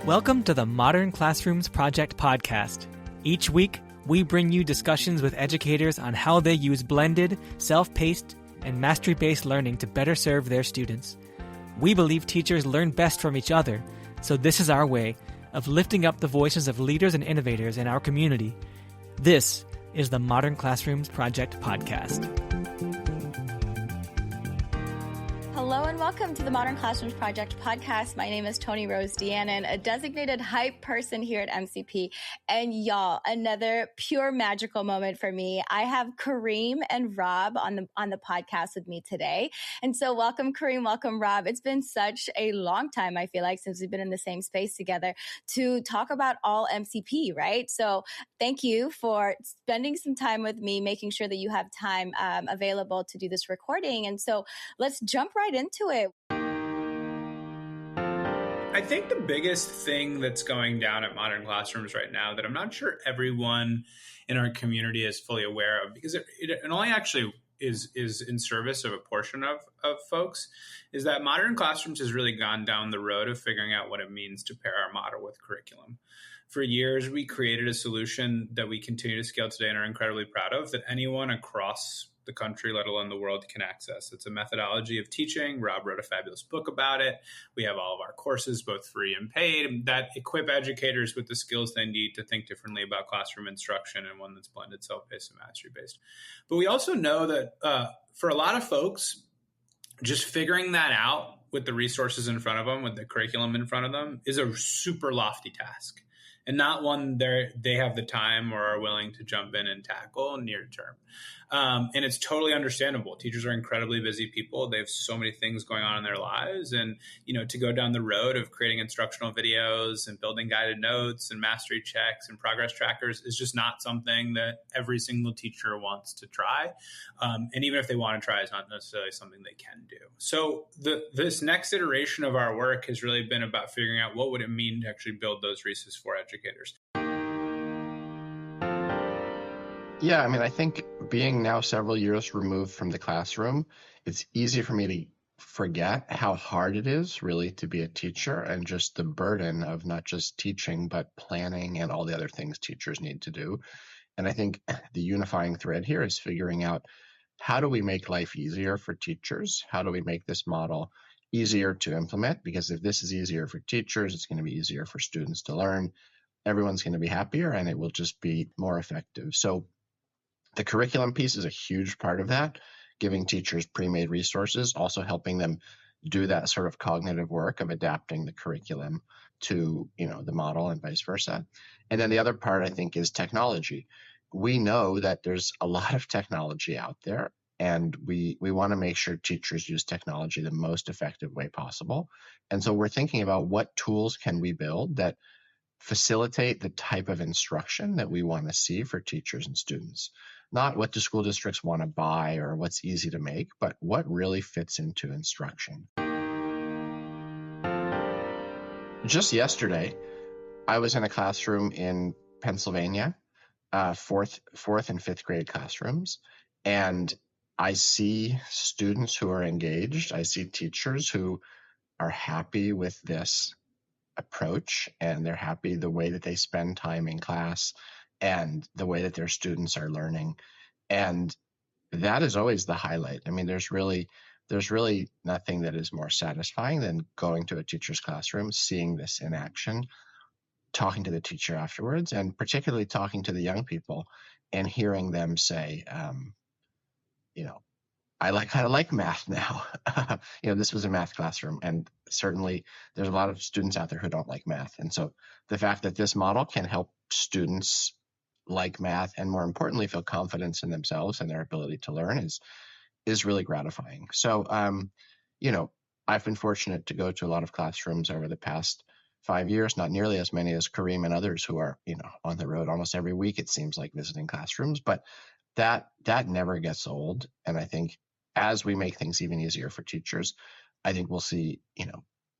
Welcome to the Modern Classrooms Project podcast. Each week, we bring you discussions with educators on how they use blended, self-paced, and mastery-based learning to better serve their students. We believe teachers learn best from each other, so this is our way of lifting up the voices of leaders and innovators in our community. This is the Modern Classrooms Project podcast. Hello and welcome to the Modern Classrooms Project podcast. My name is Toni Rose, a designated hype person here at MCP. And y'all, another pure magical moment for me. I have Kareem and Rob on the podcast with me today. And so welcome Kareem, welcome Rob. It's been such a long time, I feel like, since we've been in the same space together to talk about all MCP, right? So thank you for spending some time with me, making sure that you have time available to do this recording. And so let's jump right into it. I think the biggest thing that's going down at Modern Classrooms right now that I'm not sure everyone in our community is fully aware of, because it only actually is in service of a portion of folks, is that Modern Classrooms has really gone down the road of figuring out what it means to pair our model with curriculum. For years, we created a solution that we continue to scale today and are incredibly proud of, that anyone across the country, let alone the world, can access. It's a methodology of teaching. Rob wrote a fabulous book about it. We have all of our courses, both free and paid, that equip educators with the skills they need to think differently about classroom instruction, and one that's blended, self-paced, and mastery-based. But we also know that for a lot of folks, just figuring that out with the resources in front of them, with the curriculum in front of them, is a super lofty task, and not one they have the time or are willing to jump in and tackle near term. And it's totally understandable. Teachers are incredibly busy people. They have so many things going on in their lives. And, to go down the road of creating instructional videos and building guided notes and mastery checks and progress trackers is just not something that every single teacher wants to try. And even if they want to try, it's not necessarily something they can do. So this next iteration of our work has really been about figuring out what would it mean to actually build those resources for educators. Yeah, I think being now several years removed from the classroom, it's easy for me to forget how hard it is really to be a teacher, and just the burden of not just teaching, but planning and all the other things teachers need to do. And I think the unifying thread here is figuring out, how do we make life easier for teachers? How do we make this model easier to implement? Because if this is easier for teachers, it's going to be easier for students to learn. Everyone's going to be happier, and it will just be more effective. So the curriculum piece is a huge part of that, giving teachers pre-made resources, also helping them do that sort of cognitive work of adapting the curriculum to, the model and vice versa. And then the other part, I think, is technology. We know that there's a lot of technology out there, and we want to make sure teachers use technology the most effective way possible. And so we're thinking about, what tools can we build that facilitate the type of instruction that we want to see for teachers and students. Not what do school districts want to buy or what's easy to make, but what really fits into instruction. Just yesterday, I was in a classroom in Pennsylvania, fourth and fifth grade classrooms, and I see students who are engaged. I see teachers who are happy with this approach, and they're happy the way that they spend time in class and the way that their students are learning. And that is always the highlight. There's really nothing that is more satisfying than going to a teacher's classroom, seeing this in action, talking to the teacher afterwards, and particularly talking to the young people and hearing them say, I like math now. This was a math classroom, and certainly there's a lot of students out there who don't like math. And so the fact that this model can help students like math, and more importantly, feel confidence in themselves and their ability to learn, is really gratifying. So, I've been fortunate to go to a lot of classrooms over the past 5 years, not nearly as many as Kareem and others who are, on the road almost every week, it seems like, visiting classrooms, but that never gets old. And I think as we make things even easier for teachers, I think we'll see,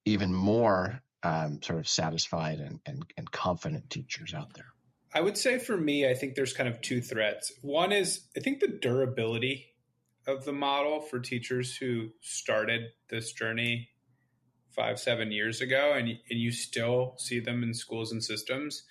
even more sort of satisfied and confident teachers out there. I would say for me, I think there's kind of two threads. One is, I think the durability of the model for teachers who started this journey 5-7 years ago, and you still see them in schools and systems,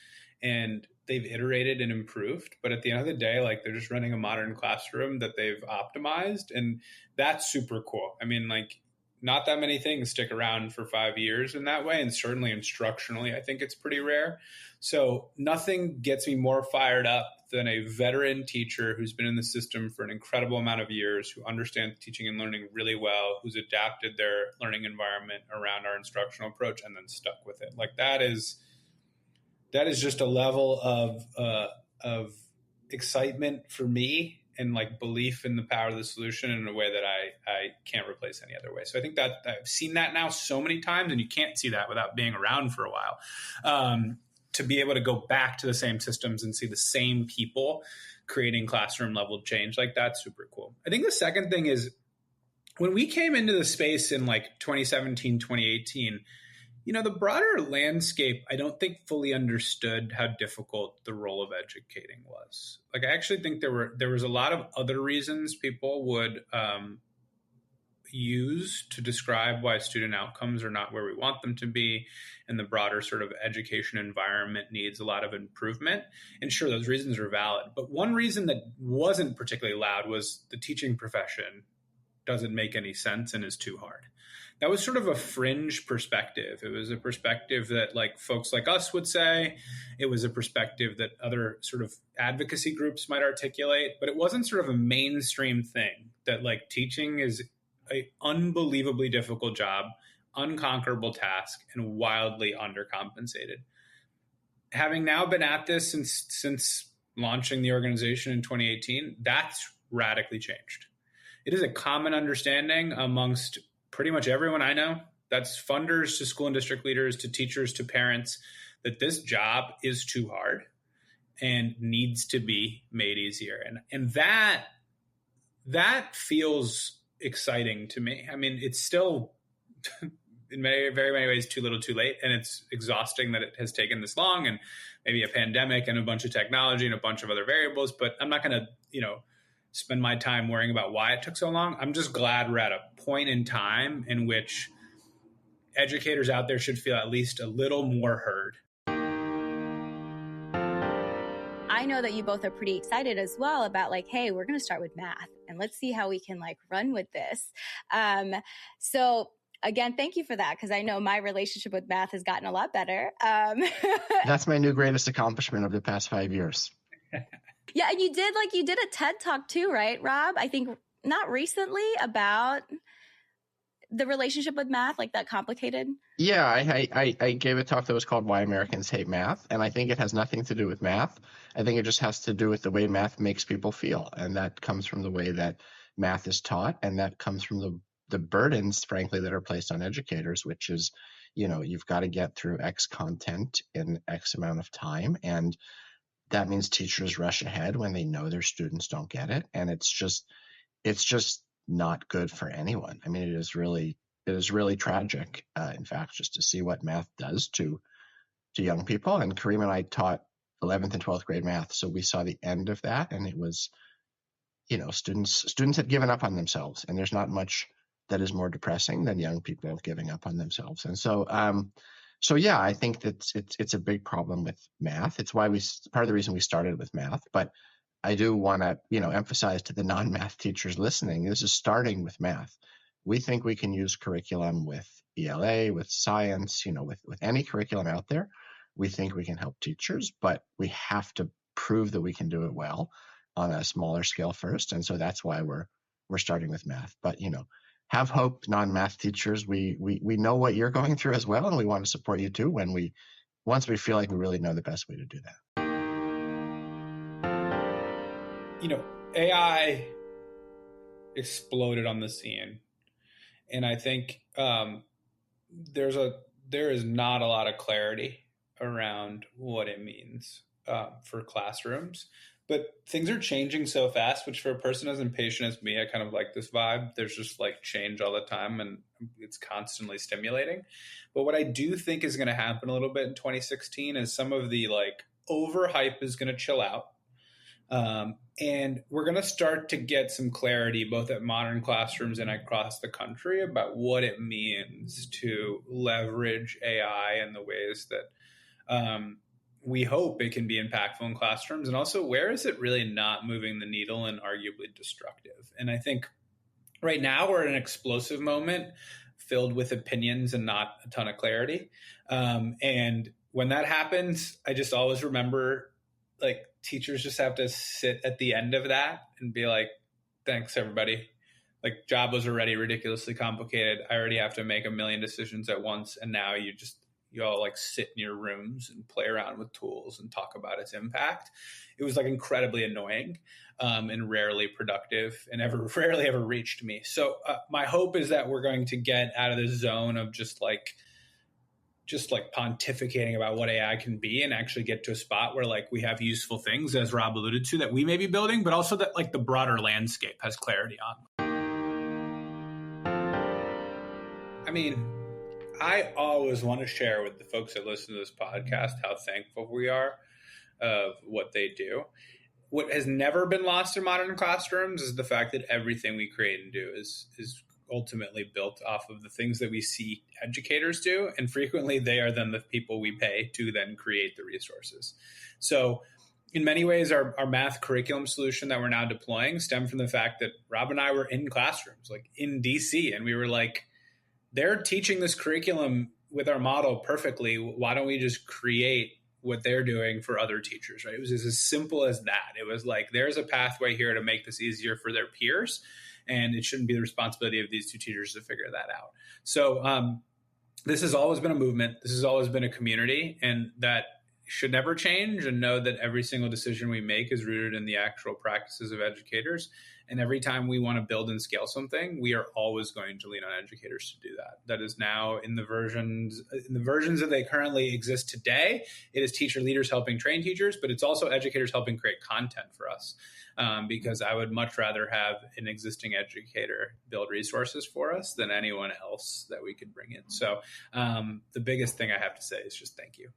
and they've iterated and improved. But at the end of the day, like, they're just running a modern classroom that they've optimized, and that's super cool. I mean, like, not that many things stick around for 5 years in that way, and certainly instructionally, I think it's pretty rare. So nothing gets me more fired up than a veteran teacher who's been in the system for an incredible amount of years, who understands teaching and learning really well, who's adapted their learning environment around our instructional approach and then stuck with it. Like, that is just a level of excitement for me, and like belief in the power of the solution in a way that I can't replace any other way. So I think that I've seen that now so many times, and you can't see that without being around for a while. To be able to go back to the same systems and see the same people creating classroom level change, like, that's super cool. I think the second thing is, when we came into the space in like 2017, 2018, the broader landscape, I don't think fully understood how difficult the role of educating was. Like, I actually think there was a lot of other reasons people would use to describe why student outcomes are not where we want them to be, and the broader sort of education environment needs a lot of improvement. And sure, those reasons are valid. But one reason that wasn't particularly loud was the teaching profession doesn't make any sense and is too hard. That was sort of a fringe perspective. It was a perspective that, like, folks like us would say. It was a perspective that other sort of advocacy groups might articulate, but it wasn't sort of a mainstream thing that, like, teaching is an unbelievably difficult job, unconquerable task, and wildly undercompensated. Having now been at this since launching the organization in 2018, that's radically changed. It is a common understanding amongst pretty much everyone I know, that's funders to school and district leaders to teachers to parents, that this job is too hard and needs to be made easier. And that feels exciting to me. I mean, it's still in very many ways too little too late, and it's exhausting that it has taken this long, and maybe a pandemic and a bunch of technology and a bunch of other variables. But I'm not going to spend my time worrying about why it took so long. I'm just glad we're at a point in time in which educators out there should feel at least a little more heard. I know that you both are pretty excited as well about, like, hey, we're going to start with math and let's see how we can, like, run with this. So again, thank you for that, because I know my relationship with math has gotten a lot better. That's my new greatest accomplishment of the past 5 years. Yeah, and you did a TED Talk too, right, Rob? I think not recently, about the relationship with math, like, that complicated. Yeah, I gave a talk that was called Why Americans Hate Math, and I think it has nothing to do with math. I think it just has to do with the way math makes people feel, and that comes from the way that math is taught, and that comes from the burdens, frankly, that are placed on educators, which is, you've got to get through X content in X amount of time, and that means teachers rush ahead when they know their students don't get it, and it's just not good for anyone. I mean, it is really tragic, in fact, just to see what math does to young people. And Kareem and I taught 11th and 12th grade math, so we saw the end of that, and it was, students had given up on themselves, and there's not much that is more depressing than young people giving up on themselves. And so yeah, I think that it's a big problem with math. It's why part of the reason we started with math. But I do want to, emphasize to the non-math teachers listening, this is starting with math. We think we can use curriculum with ELA, with science, with any curriculum out there. We think we can help teachers, but we have to prove that we can do it well on a smaller scale first. And so that's why we're starting with math. But, have hope, non-math teachers. We know what you're going through as well, and we want to support you too once we feel like we really know the best way to do that. AI exploded on the scene, and I think there is not a lot of clarity around what it means for classrooms. But things are changing so fast, which for a person as impatient as me, I kind of like this vibe. There's just like change all the time, and it's constantly stimulating. But what I do think is going to happen a little bit in 2016 is some of the like overhype is going to chill out. And we're going to start to get some clarity both at Modern Classrooms and across the country about what it means to leverage AI in the ways that we hope it can be impactful in classrooms, and also where is it really not moving the needle and arguably destructive. And I think right now we're at an explosive moment filled with opinions and not a ton of clarity. And when that happens, I just always remember, like, teachers just have to sit at the end of that and be like, thanks, everybody. Like, job was already ridiculously complicated. I already have to make a million decisions at once. And now you all like sit in your rooms and play around with tools and talk about its impact. It was like incredibly annoying and rarely productive, and rarely ever reached me. So my hope is that we're going to get out of this zone of just like pontificating about what AI can be, and actually get to a spot where like we have useful things, as Rob alluded to, that we may be building, but also that like the broader landscape has clarity on. I mean, I always want to share with the folks that listen to this podcast how thankful we are of what they do. What has never been lost in Modern Classrooms is the fact that everything we create and do is ultimately built off of the things that we see educators do. And frequently they are then the people we pay to then create the resources. So in many ways, our math curriculum solution that we're now deploying stemmed from the fact that Rob and I were in classrooms, like in DC, and we were like, they're teaching this curriculum with our model perfectly. Why don't we just create what they're doing for other teachers, right? It was as simple as that. It was like, there's a pathway here to make this easier for their peers, and it shouldn't be the responsibility of these two teachers to figure that out. So this has always been a movement. This has always been a community, and that should never change. And know that every single decision we make is rooted in the actual practices of educators. And every time we want to build and scale something, we are always going to lean on educators to do that. That is now in the versions that they currently exist today. It is teacher leaders helping train teachers, but it's also educators helping create content for us. Because I would much rather have an existing educator build resources for us than anyone else that we could bring in. So the biggest thing I have to say is just thank you.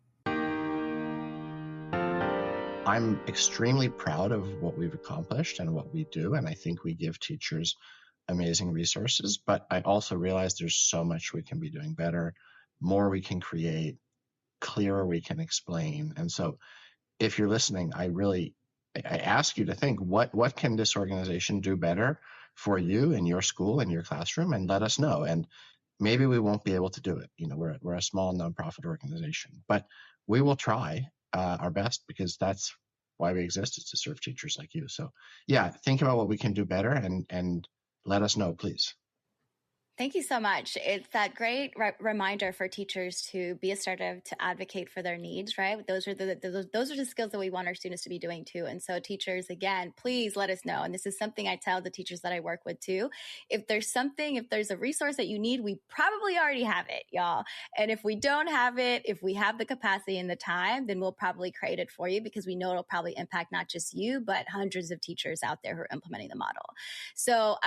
I'm extremely proud of what we've accomplished and what we do, and I think we give teachers amazing resources, but I also realize there's so much we can be doing better, more we can create, clearer we can explain. And so if you're listening, I ask you to think, what can this organization do better for you in your school, in your classroom, and let us know. And maybe we won't be able to do it. We're a small nonprofit organization, but we will try our best, because that's why we exist, is to serve teachers like you. So yeah, think about what we can do better and let us know, please. Thank you so much. It's that great reminder for teachers to be assertive, to advocate for their needs, right? Those are the skills that we want our students to be doing too. And so teachers, again, please let us know. And this is something I tell the teachers that I work with too. If there's a resource that you need, we probably already have it, y'all. And if we don't have it, if we have the capacity and the time, then we'll probably create it for you, because we know it'll probably impact not just you, but hundreds of teachers out there who are implementing the model. So,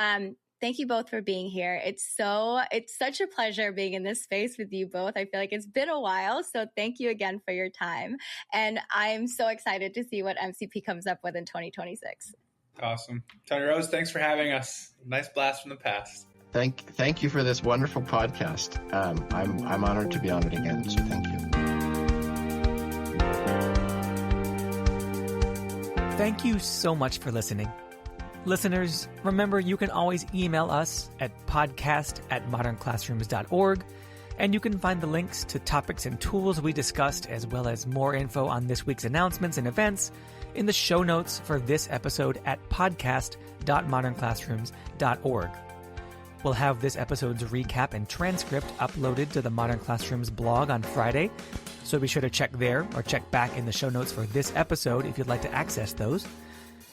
thank you both for being here. It's such a pleasure being in this space with you both. I feel like it's been a while. So thank you again for your time. And I'm so excited to see what MCP comes up with in 2026. Awesome. Toni Rose, thanks for having us. Nice blast from the past. Thank you for this wonderful podcast. I'm honored to be on it again. So thank you. Thank you so much for listening. Listeners, remember you can always email us at podcast@modernclassrooms.org, and you can find the links to topics and tools we discussed, as well as more info on this week's announcements and events, in the show notes for this episode at podcast.modernclassrooms.org. We'll have this episode's recap and transcript uploaded to the Modern Classrooms blog on Friday, so be sure to check there or check back in the show notes for this episode if you'd like to access those.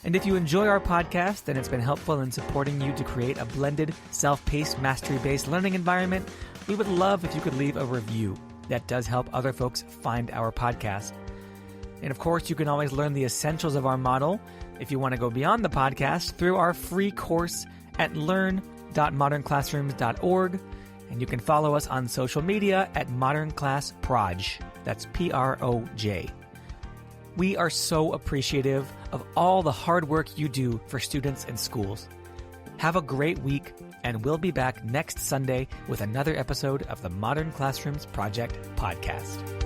And if you enjoy our podcast and it's been helpful in supporting you to create a blended, self-paced, mastery-based learning environment, we would love if you could leave a review. That does help other folks find our podcast. And of course, you can always learn the essentials of our model, if you want to go beyond the podcast, through our free course at learn.modernclassrooms.org. And you can follow us on social media at modernclassproj. That's PROJ. We are so appreciative of all the hard work you do for students and schools. Have a great week, and we'll be back next Sunday with another episode of the Modern Classrooms Project podcast.